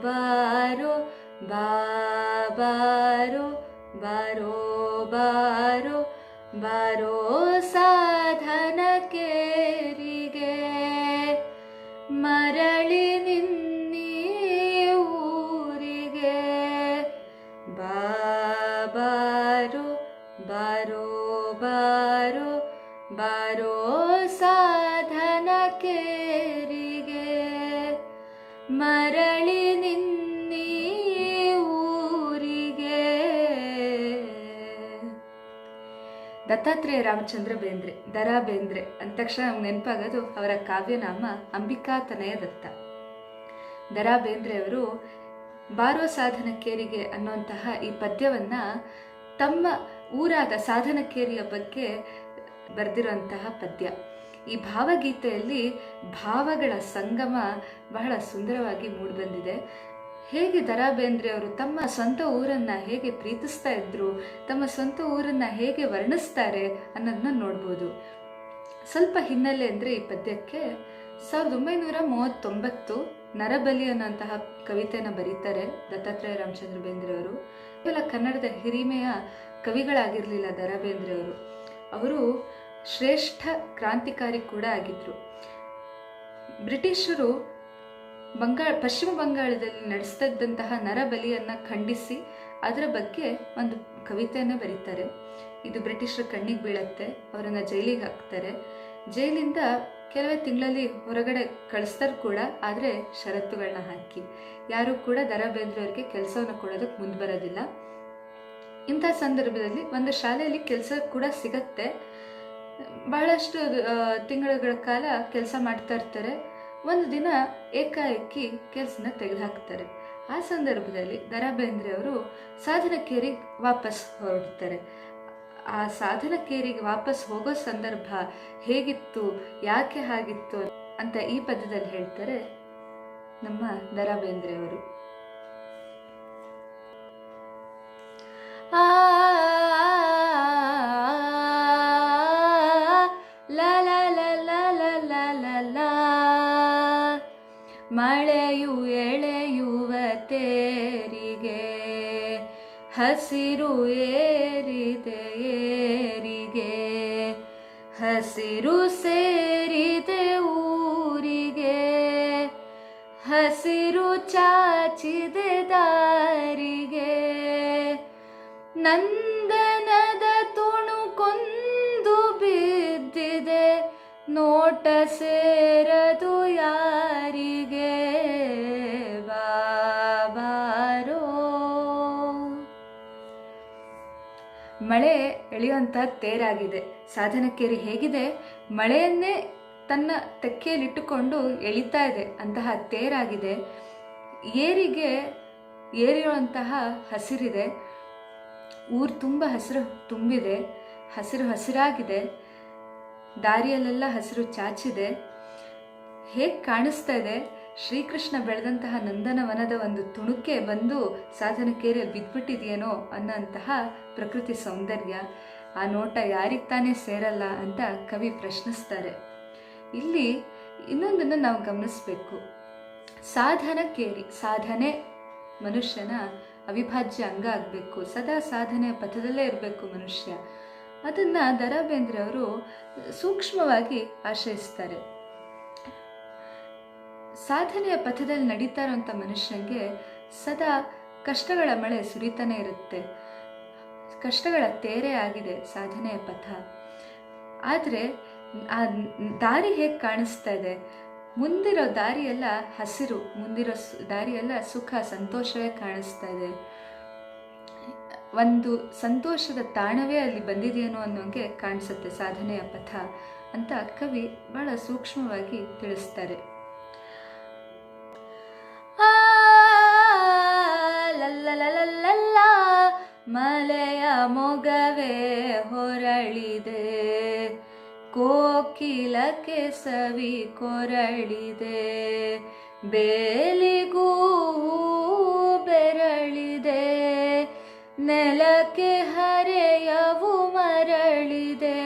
ಬಾರೋ ಬಾರೋ ಬಾರೋ ಬಾರೋ ಬಾರೋ ಸಾಧನ ಕೇರಿಗೆ ಮರಳಿ ನಿನ್ನೀ ಊರಿಗೆ ಬಾರೋ ಬಾರೋ ಬಾರೋ ಬಾರೋ ಸಾಧನ ಕೇರಿಗೆ ಮರಳಿ ನಿನ್ನೀ ಊರಿಗೆ. ದತ್ತಾತ್ರೇಯ ರಾಮಚಂದ್ರ ಬೇಂದ್ರೆ, ದರಾ ಬೇಂದ್ರೆ ಅಂದ ತಕ್ಷಣ ನೆನಪಾಗೋದು ಅವರ ಕಾವ್ಯನಾಮ ಅಂಬಿಕಾತನಯ ದತ್ತ. ದರಾ ಬೇಂದ್ರೆ ಅವರು ಬಾರೋ ಸಾಧನಕೇರಿಗೆ ಅನ್ನುವಂತಹ ಈ ಪದ್ಯವನ್ನ ತಮ್ಮ ಊರಾದ ಸಾಧನಕೇರಿಯ ಬಗ್ಗೆ ಬರೆದಿರುವಂತಹ ಪದ್ಯ. ಈ ಭಾವಗೀತೆಯಲ್ಲಿ ಭಾವಗಳ ಸಂಗಮ ಬಹಳ ಸುಂದರವಾಗಿ ಮೂಡಿಬಂದಿದೆ. ಹೇಗೆ ದರಾ ಬೇಂದ್ರೆ ಅವರು ತಮ್ಮ ಸ್ವಂತ ಊರನ್ನ ಹೇಗೆ ಪ್ರೀತಿಸ್ತಾ ಇದ್ರು, ತಮ್ಮ ಸ್ವಂತ ಊರನ್ನ ಹೇಗೆ ವರ್ಣಿಸ್ತಾರೆ ಅನ್ನೋದನ್ನ ನೋಡ್ಬೋದು. ಸ್ವಲ್ಪ ಹಿನ್ನೆಲೆ ಅಂದರೆ ಈ ಪದ್ಯಕ್ಕೆ 1939 ನರಬಲಿ ಅನ್ನೋಂತಹ ಕವಿತೆಯನ್ನು ಬರೀತಾರೆ ದತ್ತಾತ್ರೇಯ ರಾಮಚಂದ್ರ ಬೇಂದ್ರೆ ಅವರು. ಕೇವಲ ಕನ್ನಡದ ಹಿರಿಮೆಯ ಕವಿಗಳಾಗಿರಲಿಲ್ಲ ದರಾ ಬೇಂದ್ರೆ ಅವರು, ಅವರು ಶ್ರೇಷ್ಠ ಕ್ರಾಂತಿಕಾರಿ ಕೂಡ ಆಗಿದ್ರು. ಬ್ರಿಟಿಷರು ಪಶ್ಚಿಮ ಬಂಗಾಳದಲ್ಲಿ ನಡೆಸ್ತಾ ಇದ್ದಂತಹ ನರಬಲಿಯನ್ನು ಖಂಡಿಸಿ ಅದರ ಬಗ್ಗೆ ಒಂದು ಕವಿತೆಯನ್ನು ಬರೀತಾರೆ. ಇದು ಬ್ರಿಟಿಷರ ಕಣ್ಣಿಗೆ ಬೀಳತ್ತೆ, ಅವರನ್ನು ಜೈಲಿಗೆ ಹಾಕ್ತಾರೆ. ಜೈಲಿಂದ ಕೆಲವೇ ತಿಂಗಳಲ್ಲಿ ಹೊರಗಡೆ ಕಳಿಸ್ತಾರೆ ಕೂಡ, ಆದರೆ ಷರತ್ತುಗಳನ್ನ ಹಾಕಿ. ಯಾರೂ ಕೂಡ ದರಾ ಬೇಂದ್ರೆ ಅವರಿಗೆ ಕೆಲಸವನ್ನು ಕೊಡೋದಕ್ಕೆ ಮುಂದೆ ಬರೋದಿಲ್ಲ. ಇಂಥ ಸಂದರ್ಭದಲ್ಲಿ ಒಂದು ಶಾಲೆಯಲ್ಲಿ ಕೆಲಸ ಕೂಡ ಸಿಗತ್ತೆ. ಬಹಳಷ್ಟು ತಿಂಗಳುಗಳ ಕಾಲ ಕೆಲಸ ಮಾಡ್ತಾ ಇರ್ತಾರೆ. ಒಂದು ದಿನ ಏಕಾಏಕಿ ಕೆಲಸನ ತೆಗೆದುಹಾಕ್ತಾರೆ. ಆ ಸಂದರ್ಭದಲ್ಲಿ ದರಾ ಬೇಂದ್ರೆ ಅವರು ಸಾಧನಕೇರಿಗೆ ವಾಪಸ್ ಹೊರಡ್ತಾರೆ. ಆ ಸಾಧನಕೇರಿಗೆ ವಾಪಸ್ ಹೋಗೋ ಸಂದರ್ಭ ಹೇಗಿತ್ತು, ಯಾಕೆ ಹಾಗಿತ್ತು ಅಂತ ಈ ಪದ್ಯದಲ್ಲಿ ಹೇಳ್ತಾರೆ ನಮ್ಮ ದರಾ ಬೇಂದ್ರೆ ಅವರು. ಮಳೆಯು ಎಳೆಯುವ ತೇರಿಗೆ ಹಸಿರು ಏರಿದೆ ಏರಿಗೆ, ಹಸಿರು ಸೇರಿದೆ ಊರಿಗೆ, ಹಸಿರು ಚಾಚಿದೆ ದಾರಿಗೆ, ನಂದನದ ತುಣುಕೊಂದು ಬಿದ್ದಿದೆ ನೋಟ ಸೇರದು ಯಾರಿಗೆ, ಬಾರೋ. ಮಳೆ ಎಳೆಯುವಂತಹ ತೇರಾಗಿದೆ ಸಾಧನಕೇರಿ. ಹೇಗಿದೆ, ಮಳೆಯನ್ನೇ ತನ್ನ ತೆಕ್ಕೆಯಲ್ಲಿಟ್ಟುಕೊಂಡು ಎಳಿತಾ ಇದೆ ಅಂತಹ ತೇರಾಗಿದೆ. ಏರಿಗೆ ಏರಿರುವಂತಹ ಹಸಿರಿದೆ, ಊರು ತುಂಬ ಹಸಿರು ತುಂಬಿದೆ, ಹಸಿರು ಹಸಿರಾಗಿದೆ, ದಾರಿಯಲ್ಲೆಲ್ಲ ಹಸಿರು ಚಾಚಿದೆ. ಹೇಗೆ ಕಾಣಿಸ್ತಾ ಇದೆ, ಶ್ರೀಕೃಷ್ಣ ಬೆಳೆದಂತಹ ನಂದನವನದ ಒಂದು ತುಣುಕೆ ಬಂದು ಸಾಧನಕೇರಿಯಲ್ಲಿ ಬಿದ್ದುಬಿಟ್ಟಿದೆಯೇನೋ ಅನ್ನೋಂತಹ ಪ್ರಕೃತಿ ಸೌಂದರ್ಯ. ಆ ನೋಟ ಯಾರಿಗೆ ತಾನೇ ಸೇರಲ್ಲ ಅಂತ ಕವಿ ಪ್ರಶ್ನಿಸ್ತಾರೆ. ಇಲ್ಲಿ ಇನ್ನೊಂದನ್ನು ನಾವು ಗಮನಿಸಬೇಕು. ಸಾಧನಕೇರಿ, ಸಾಧನೆ ಮನುಷ್ಯನ ಅವಿಭಾಜ್ಯ ಅಂಗ ಆಗಬೇಕು. ಸದಾ ಸಾಧನೆಯ ಪಥದಲ್ಲೇ ಇರಬೇಕು ಮನುಷ್ಯ. ಅದನ್ನು ದರಾ ಬೇಂದ್ರೆ ಅವರು ಸೂಕ್ಷ್ಮವಾಗಿ ಆಶ್ರಯಿಸ್ತಾರೆ. ಸಾಧನೆಯ ಪಥದಲ್ಲಿ ನಡೀತಾ ಇರುವಂಥ ಮನುಷ್ಯನಿಗೆ ಸದಾ ಕಷ್ಟಗಳ ಮಳೆ ಸುರಿತಾನೆ ಇರುತ್ತೆ. ಕಷ್ಟಗಳ ತೇರೆ ಆಗಿದೆ ಸಾಧನೆಯ ಪಥ. ಆದರೆ ಆ ದಾರಿ ಹೇಗೆ ಕಾಣಿಸ್ತಾ ಇದೆ, ಮುಂದಿರೋ ದಾರಿಯೆಲ್ಲ ಹಸಿರು, ಮುಂದಿರೋ ದಾರಿಯೆಲ್ಲ ಸುಖ ಸಂತೋಷವೇ ಕಾಣಿಸ್ತಾ ಇದೆ. ಒಂದು ಸಂತೋಷದ ತಾಣವೇ ಅಲ್ಲಿ ಬಂದಿದೆಯೇನೋ ಅನ್ನೋಂಗೆ ಕಾಣಿಸುತ್ತೆ ಸಾಧನೆಯ ಪಥ ಅಂತ ಕವಿ ಬಹಳ ಸೂಕ್ಷ್ಮವಾಗಿ ತಿಳಿಸ್ತಾರೆ. ಮಲೆಯ ಮೊಗವೇ ಹೊರಳಿದೆ, ಕೋಕಿಲಕ್ಕೆ ಸವಿ ಕೊರಳಿದೆ, ಬೇಲಿಗೂ ಬೆರಳಿದೆ, ನೆಲಕ್ಕೆ ಹರೆಯವು ಮರಳಿದೆ,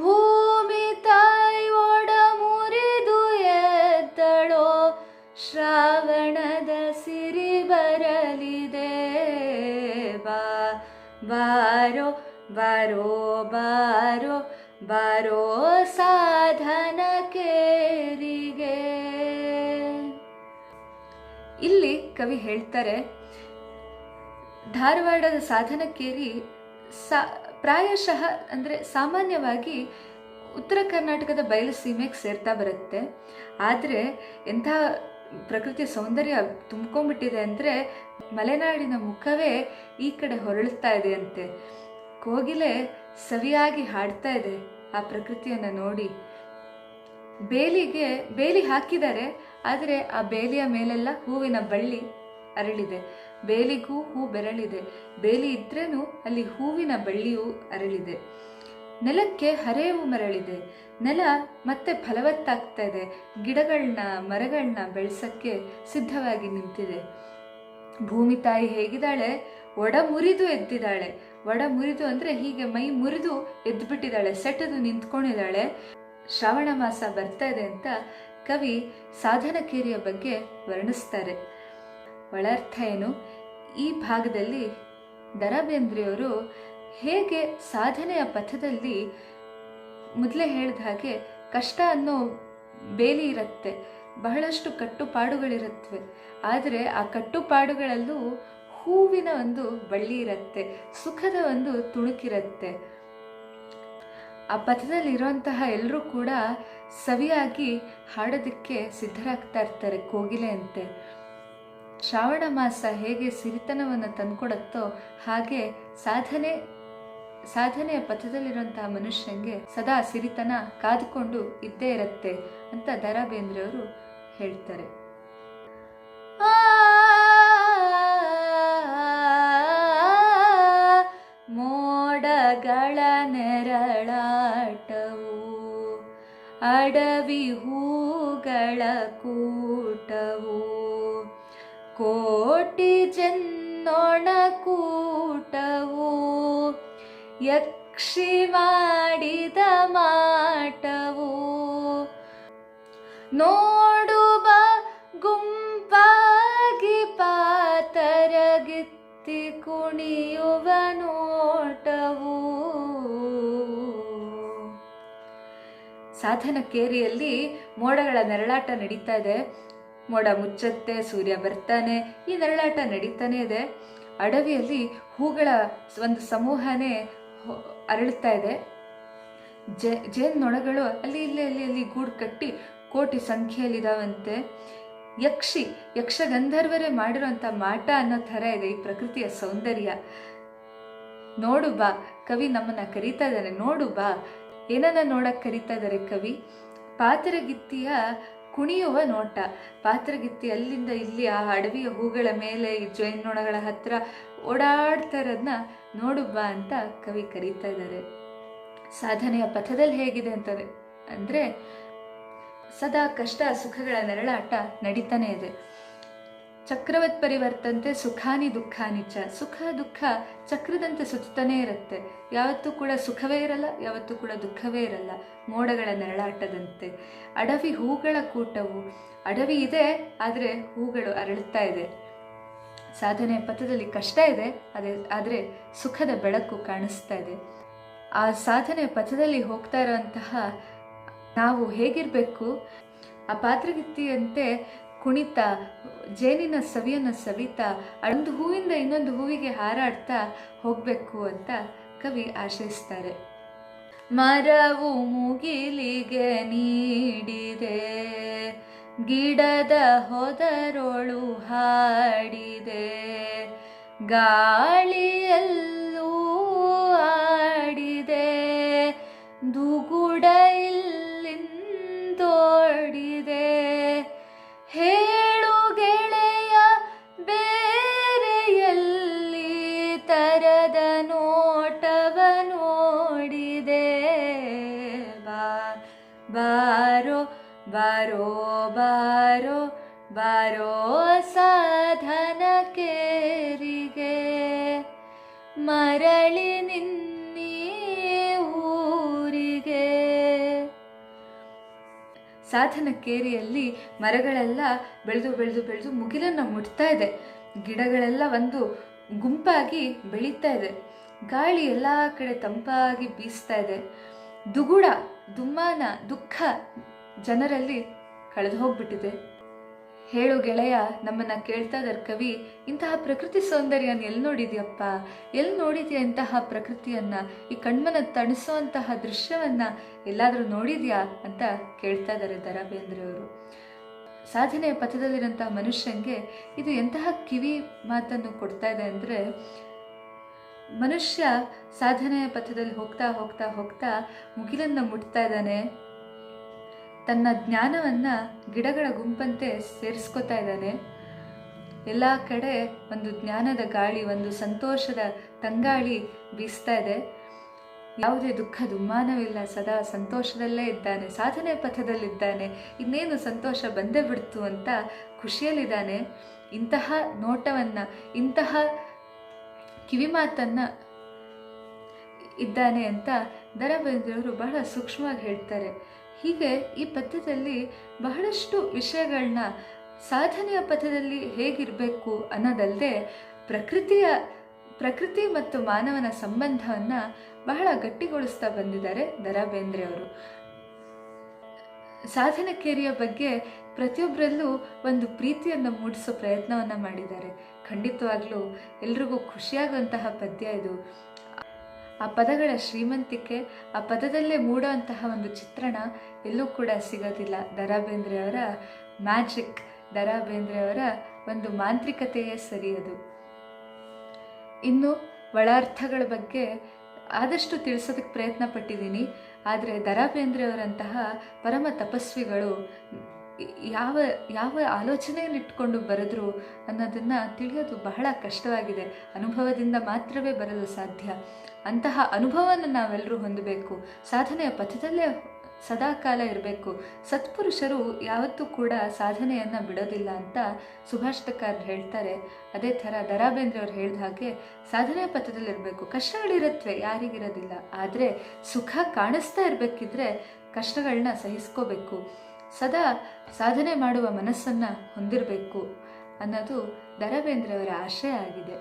ಭೂಮಿ ತಾಯಿ ಒಡ ಮುರಿದು ಎದ್ದಳೋ ಶ್ರಾವಣದ ಬಾರೋ ಬಾರೋ ಬಾರೋ ಬಾರೋ ಸಾಧನ ಕೇರಿಗೆ. ಇಲ್ಲಿ ಕವಿ ಹೇಳ್ತಾರೆ, ಧಾರವಾಡದ ಸಾಧನಕೇರಿ ಪ್ರಾಯಶಃ ಅಂದರೆ ಸಾಮಾನ್ಯವಾಗಿ ಉತ್ತರ ಕರ್ನಾಟಕದ ಬಯಲು ಸೀಮೆಗೆ ಸೇರ್ತಾ ಬರುತ್ತೆ. ಆದರೆ ಎಂಥ ಪ್ರಕೃತಿಯ ಸೌಂದರ್ಯ ತುಂಬ್ಕೊಂಡ್ಬಿಟ್ಟಿದೆ ಅಂದರೆ ಮಲೆನಾಡಿನ ಮುಖವೇ ಈ ಕಡೆ ಹೊರಳುತ್ತಾ ಇದೆ ಅಂತೆ. ಕೋಗಿಲೆ ಸವಿಯಾಗಿ ಹಾಡ್ತಾ ಇದೆ ಆ ಪ್ರಕೃತಿಯನ್ನು ನೋಡಿ. ಬೇಲಿ ಹಾಕಿದ್ದಾರೆ, ಆದರೆ ಆ ಬೇಲಿಯ ಮೇಲೆಲ್ಲ ಹೂವಿನ ಬಳ್ಳಿ ಅರಳಿದೆ. ಬೇಲಿಗೂ ಹೂ ಬೆರಳಿದೆ. ಬೇಲಿ ಇದ್ರೇನು ಅಲ್ಲಿ ಹೂವಿನ ಬಳ್ಳಿಯೂ ಅರಳಿದೆ. ನೆಲಕ್ಕೆ ಹರೆಯವು ಮರಳಿದೆ. ನೆಲ ಮತ್ತೆ ಫಲವತ್ತಾಗ್ತಾ ಇದೆ. ಗಿಡಗಳನ್ನ ಮರಗಳನ್ನ ಬೆಳೆಸಕ್ಕೆ ಸಿದ್ಧವಾಗಿ ನಿಂತಿದೆ. ಭೂಮಿ ತಾಯಿ ಹೇಗಿದ್ದಾಳೆ? ಒಡ ಮುರಿದು ಎದ್ದಿದ್ದಾಳೆ. ಒಡ ಮುರಿದು ಅಂದರೆ ಹೀಗೆ ಮೈ ಮುರಿದು ಎದ್ದುಬಿಟ್ಟಿದ್ದಾಳೆ, ಸೆಟದು ನಿಂತ್ಕೊಂಡಿದ್ದಾಳೆ. ಶ್ರಾವಣ ಮಾಸ ಬರ್ತಾ ಇದೆ ಅಂತ ಕವಿ ಸಾಧನಕೇರಿಯ ಬಗ್ಗೆ ವರ್ಣಿಸ್ತಾರೆ. ಒಳರ್ಥ ಏನು? ಈ ಭಾಗದಲ್ಲಿ ದ.ರಾ ಬೇಂದ್ರೆಯವರು ಹೇಗೆ ಸಾಧನೆಯ ಪಥದಲ್ಲಿ ಮೊದಲೇ ಹೇಳಿದ ಹಾಗೆ ಕಷ್ಟ ಅನ್ನೋ ಬೇಲಿ ಇರುತ್ತೆ, ಬಹಳಷ್ಟು ಕಟ್ಟುಪಾಡುಗಳಿರುತ್ತವೆ. ಆದರೆ ಆ ಕಟ್ಟುಪಾಡುಗಳಲ್ಲೂ ಹೂವಿನ ಒಂದು ಬಳ್ಳಿ ಇರುತ್ತೆ, ಸುಖದ ಒಂದು ತುಣುಕಿರುತ್ತೆ. ಆ ಪಥದಲ್ಲಿರುವಂತಹ ಎಲ್ಲರೂ ಕೂಡ ಸವಿಯಾಗಿ ಹಾಡೋದಕ್ಕೆ ಸಿದ್ಧರಾಗ್ತಾ ಇರ್ತಾರೆ, ಕೋಗಿಲೆಯಂತೆ. ಶ್ರಾವಣ ಮಾಸ ಹೇಗೆ ಸಿರಿತನವನ್ನು ತಂದುಕೊಡುತ್ತೋ ಹಾಗೆ ಸಾಧನೆಯ ಪಥದಲ್ಲಿರುವಂತಹ ಮನುಷ್ಯನಿಗೆ ಸದಾ ಸಿರಿತನ ಕಾದುಕೊಂಡು ಇದ್ದೇ ಇರುತ್ತೆ ಅಂತ ದ.ರಾ ಬೇಂದ್ರೆಯವರು ಹೇಳ್ತಾರೆ. ಮೋಡಗಳ ನೆರಳಾಟವು, ಅಡವಿ ಹೂಗಳ ಕೂಟವು, ಕೋಟಿ ಜನ್ನೊಣ ಕೂಟವು, ಯಕ್ಷಿ ಮಾಡಿದ ಮಾಟವು, ನೋಡುವ ಗುಂಪಾಗಿ ಪಾತರಗಿತ್ತಿ ಕುಣಿಯುವ ನೋಟವು. ಸಾಧನಕೇರಿಯಲ್ಲಿ ಮೋಡಗಳ ನೆರಳಾಟ ನಡೀತಾ ಇದೆ. ಮೋಡ ಮುಚ್ಚತ್ತೆ, ಸೂರ್ಯ ಬರ್ತಾನೆ, ಈ ನೆರಳಾಟ ನಡೀತಾನೆ ಇದೆ. ಅಡವಿಯಲ್ಲಿ ಹೂಗಳ ಒಂದು ಸಮೂಹನೇ ಅರಳುತ್ತಾ ಇದೆ. ಜೇನ್ನೊಣಗಳು ಅಲ್ಲಿ ಇಲ್ಲಿ ಗೂಡು ಕಟ್ಟಿ ಕೋಟಿ ಸಂಖ್ಯೆಯಲ್ಲಿದ್ದಾವಂತೆ. ಯಕ್ಷಗಂಧರ್ವರೇ ಮಾಡಿರುವಂಥ ಮಾಟ ಅನ್ನೋ ಥರ ಇದೆ ಈ ಪ್ರಕೃತಿಯ ಸೌಂದರ್ಯ. ನೋಡು ಬಾ, ಕವಿ ನಮ್ಮನ್ನ ಕರೀತಾ ಇದ್ದಾನೆ, ನೋಡು ಬಾ. ಏನನ್ನ ನೋಡಕ್ ಕರೀತಾ ಇದ್ದಾರೆ ಕವಿ? ಪಾತರಗಿತ್ತಿಯ ಕುಣಿಯುವ ನೋಟ. ಪಾತರಗಿತ್ತಿ ಅಲ್ಲಿಂದ ಇಲ್ಲಿ ಆ ಅಡವಿಯ ಹೂಗಳ ಮೇಲೆ ಈ ಜೇನ್ನೊಣಗಳ ಹತ್ರ ಓಡಾಡ್ತಾ ಇರೋದನ್ನ ನೋಡು ಬಾ ಅಂತ ಕವಿ ಕರೀತಾ ಇದ್ದಾರೆ. ಸಾಧನೆಯ ಪಥದಲ್ಲಿ ಹೇಗಿದೆ ಅಂತಾರೆ ಅಂದರೆ ಸದಾ ಕಷ್ಟ ಸುಖಗಳ ನೆರಳಾಟ ನಡೀತಾನೆ ಇದೆ. ಚಕ್ರವತ್ ಪರಿವರ್ತಂತೆ ಸುಖಾನಿ ದುಃಖಾನಿ ಚ. ಸುಖ ದುಃಖ ಚಕ್ರದಂತೆ ಸುತ್ತಾನೇ ಇರುತ್ತೆ. ಯಾವತ್ತೂ ಕೂಡ ಸುಖವೇ ಇರಲ್ಲ, ಯಾವತ್ತೂ ಕೂಡ ದುಃಖವೇ ಇರಲ್ಲ. ಮೋಡಗಳ ನೆರಳಾಟದಂತೆ. ಅಡವಿ ಹೂಗಳ ಕೂಟವು. ಅಡವಿ ಇದೆ, ಆದರೆ ಹೂಗಳು ಅರಳುತ್ತಾ ಇದೆ. ಸಾಧನೆಯ ಪಥದಲ್ಲಿ ಕಷ್ಟ ಇದೆ, ಆದರೆ ಸುಖದ ಬೆಳಕು ಕಾಣಿಸ್ತಾ ಇದೆ. ಆ ಸಾಧನೆಯ ಪಥದಲ್ಲಿ ಹೋಗ್ತಾ ಇರೋಂತಹ ನಾವು ಹೇಗಿರಬೇಕು? ಆ ಪಾತ್ರಗಿತ್ತಿಯಂತೆ ಕುಣಿತಾ, ಜೇನಿನ ಸವಿಯನ್ನು ಸವಿತಾ, ಒಂದು ಹೂವಿಂದ ಇನ್ನೊಂದು ಹೂವಿಗೆ ಹಾರಾಡ್ತಾ ಹೋಗಬೇಕು ಅಂತ ಕವಿ ಆಶಯಿಸ್ತಾರೆ. ಮರವು ಮುಗಿಲಿಗೆ ನೀಡಿದೆ, ಗಿಡದ ಹೊದರೊಳು ಹಾಡಿದೆ, ಗಾಳಿಯಲ್ಲೂ ಆಡಿದೆ, ದುಗುಡ ಇಲ್ಲಿಂದೋಡಿದೆ, ಹೇಳು ಗೆಳೆಯ ಬೇರೆಯಲ್ಲಿ ತರದ ನೋಟವ ನೋಡಿದೆ. ಬಾರೋ ಬಾರೋ ಬಾರೋ ಬಾರೋ ಸಾಧನ ಕೇರಿಗೆ, ಮರಳಿ ನಿನ್ನೀ ಊರಿಗೆ. ಸಾಧನಕೇರಿಯಲ್ಲಿ ಮರಗಳೆಲ್ಲ ಬೆಳೆದು ಬೆಳೆದು ಬೆಳೆದು ಮುಗಿಲನ್ನು ಮುಟ್ತಾ ಇದೆ. ಗಿಡಗಳೆಲ್ಲ ಒಂದು ಗುಂಪಾಗಿ ಬೆಳೀತಾ ಇದೆ. ಗಾಳಿ ಎಲ್ಲ ಕಡೆ ತಂಪಾಗಿ ಬೀಸ್ತಾ ಇದೆ. ದುಗುಡ, ದುಮ್ಮಾನ, ದುಃಖ ಜನರಲ್ಲಿ ಕಳೆದು ಹೋಗ್ಬಿಟ್ಟಿದೆ. ಹೇಳು ಗೆಳೆಯ, ನಮ್ಮನ್ನ ಕೇಳ್ತಾ ಇದ್ದಾರೆ ಕವಿ, ಇಂತಹ ಪ್ರಕೃತಿ ಸೌಂದರ್ಯನ ಎಲ್ಲಿ ನೋಡಿದ್ಯಪ್ಪ, ಎಲ್ಲಿ ನೋಡಿದ್ಯಾ ಇಂತಹ ಪ್ರಕೃತಿಯನ್ನ, ಈ ಕಣ್ಮನ ತಣಿಸೋಂತಹ ದೃಶ್ಯವನ್ನ ಎಲ್ಲಾದರೂ ನೋಡಿದ್ಯಾ ಅಂತ ಕೇಳ್ತಾ ಇದ್ದಾರೆ ದ ರಾ ಬೇಂದ್ರೆಯವರು. ಸಾಧನೆಯ ಪಥದಲ್ಲಿರೋಂತಹ ಮನುಷ್ಯಂಗೆ ಇದು ಎಂತಹ ಕಿವಿ ಮಾತನ್ನು ಕೊಡ್ತಾ ಇದೆ ಅಂದರೆ, ಮನುಷ್ಯ ಸಾಧನೆಯ ಪಥದಲ್ಲಿ ಹೋಗ್ತಾ ಹೋಗ್ತಾ ಹೋಗ್ತಾ ಮುಗಿಲನ್ನು ಮುಟ್ತಾ ಇದ್ದಾನೆ. ತನ್ನ ಜ್ಞಾನವನ್ನ ಗಿಡಗಳ ಗುಂಪಂತೆ ಸೇರಿಸ್ಕೋತಾ ಇದ್ದಾನೆ. ಎಲ್ಲ ಕಡೆ ಒಂದು ಜ್ಞಾನದ ಗಾಳಿ, ಒಂದು ಸಂತೋಷದ ತಂಗಾಳಿ ಬೀಸ್ತಾ ಇದೆ. ಯಾವುದೇ ದುಃಖ ದುಮ್ಮಾನವಿಲ್ಲ, ಸದಾ ಸಂತೋಷದಲ್ಲೇ ಇದ್ದಾನೆ, ಸಾಧನೆ ಪಥದಲ್ಲಿದ್ದಾನೆ, ಇನ್ನೇನು ಸಂತೋಷ ಬಂದೇ ಬಿಡ್ತು ಅಂತ ಖುಷಿಯಲ್ಲಿದ್ದಾನೆ. ಇಂತಹ ನೋಟವನ್ನ, ಇಂತಹ ಕಿವಿಮಾತನ್ನ ಇದ್ದಾನೆ ಅಂತ ದ ರಾ ಬೇಂದ್ರೆಯವರು ಬಹಳ ಸೂಕ್ಷ್ಮವಾಗಿ ಹೇಳ್ತಾರೆ. ಹೀಗೆ ಈ ಪದ್ಯದಲ್ಲಿ ಬಹಳಷ್ಟು ವಿಷಯಗಳನ್ನ ಸಾಧನೆಯ ಪಥದಲ್ಲಿ ಹೇಗಿರಬೇಕು ಅನ್ನೋದಲ್ಲದೆ ಪ್ರಕೃತಿ ಮತ್ತು ಮಾನವನ ಸಂಬಂಧವನ್ನು ಬಹಳ ಗಟ್ಟಿಗೊಳಿಸ್ತಾ ಬಂದಿದ್ದಾರೆ ದ ರಾ ಬೇಂದ್ರೆಯವರು. ಸಾಧನಕೇರಿಯ ಬಗ್ಗೆ ಪ್ರತಿಯೊಬ್ಬರಲ್ಲೂ ಒಂದು ಪ್ರೀತಿಯನ್ನು ಮೂಡಿಸೋ ಪ್ರಯತ್ನವನ್ನು ಮಾಡಿದ್ದಾರೆ. ಖಂಡಿತವಾಗ್ಲೂ ಎಲ್ರಿಗೂ ಖುಷಿಯಾಗುವಂತಹ ಪದ್ಯ ಇದು. ಆ ಪದಗಳ ಶ್ರೀಮಂತಿಕೆ, ಆ ಪದದಲ್ಲೇ ಮೂಡುವಂತಹ ಒಂದು ಚಿತ್ರಣ ಎಲ್ಲೂ ಕೂಡ ಸಿಗೋದಿಲ್ಲ. ದ ರಾ ಬೇಂದ್ರೆಯವರ ಮ್ಯಾಜಿಕ್, ದ ರಾ ಬೇಂದ್ರೆಯವರ ಒಂದು ಮಾಂತ್ರಿಕತೆಯೇ ಸರಿಯದು. ಇನ್ನು ಒಳಾರ್ಥಗಳ ಬಗ್ಗೆ ಆದಷ್ಟು ತಿಳಿಸೋದಕ್ಕೆ ಪ್ರಯತ್ನ ಪಟ್ಟಿದ್ದೀನಿ. ಆದರೆ ದ ರಾ ಬೇಂದ್ರೆಯವರಂತಹ ಪರಮ ತಪಸ್ವಿಗಳು ಯಾವ ಯಾವ ಆಲೋಚನೆಯನ್ನು ಇಟ್ಕೊಂಡು ಬರೆದ್ರು ಅನ್ನೋದನ್ನು ತಿಳಿಯೋದು ಬಹಳ ಕಷ್ಟವಾಗಿದೆ. ಅನುಭವದಿಂದ ಮಾತ್ರವೇ ಬರಲು ಸಾಧ್ಯ. ಅಂತಹ ಅನುಭವವನ್ನು ನಾವೆಲ್ಲರೂ ಹೊಂದಬೇಕು. ಸಾಧನೆಯ ಪಥದಲ್ಲೇ ಸದಾಕಾಲ ಇರಬೇಕು. ಸತ್ಪುರುಷರು ಯಾವತ್ತೂ ಕೂಡ ಸಾಧನೆಯನ್ನು ಬಿಡೋದಿಲ್ಲ ಅಂತ ಸುಭಾಷಿತಕಾರರು ಹೇಳ್ತಾರೆ. ಅದೇ ಥರ ದ ರಾ ಬೇಂದ್ರೆಯವರು ಹೇಳಿದ ಹಾಗೆ ಸಾಧನೆಯ ಪಥದಲ್ಲಿರಬೇಕು. ಕಷ್ಟಗಳಿರುತ್ತವೆ, ಯಾರಿಗಿರೋದಿಲ್ಲ. ಆದರೆ ಸುಖ ಕಾಣಿಸ್ತಾ ಇರಬೇಕಿದ್ರೆ ಕಷ್ಟಗಳನ್ನ ಸಹಿಸ್ಕೋಬೇಕು. ಸದಾ ಸಾಧನೆ ಮಾಡುವ ಮನಸ್ಸನ್ನು ಹೊಂದಿರಬೇಕು ಅನ್ನೋದು ದ ರಾ ಬೇಂದ್ರೆಯವರ ಆಶಯ ಆಗಿದೆ.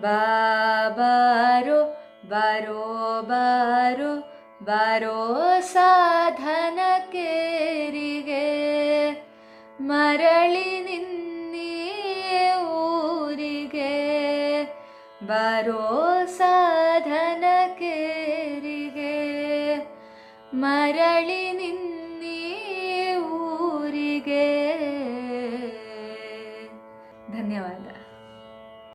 ಬಾರೋ ಬಾರೋ ಬಾರೋ ಬಾರೋ ಸಾಧನ ಕೇರಿಗೆ, ಮರಳಿ ನಿನ್ನಿ ಊರಿಗೆ. ಬಾರೋ ಸಾಧನ ಕೇರಿಗೆ, ಮರಳಿ ನಿನ್ನ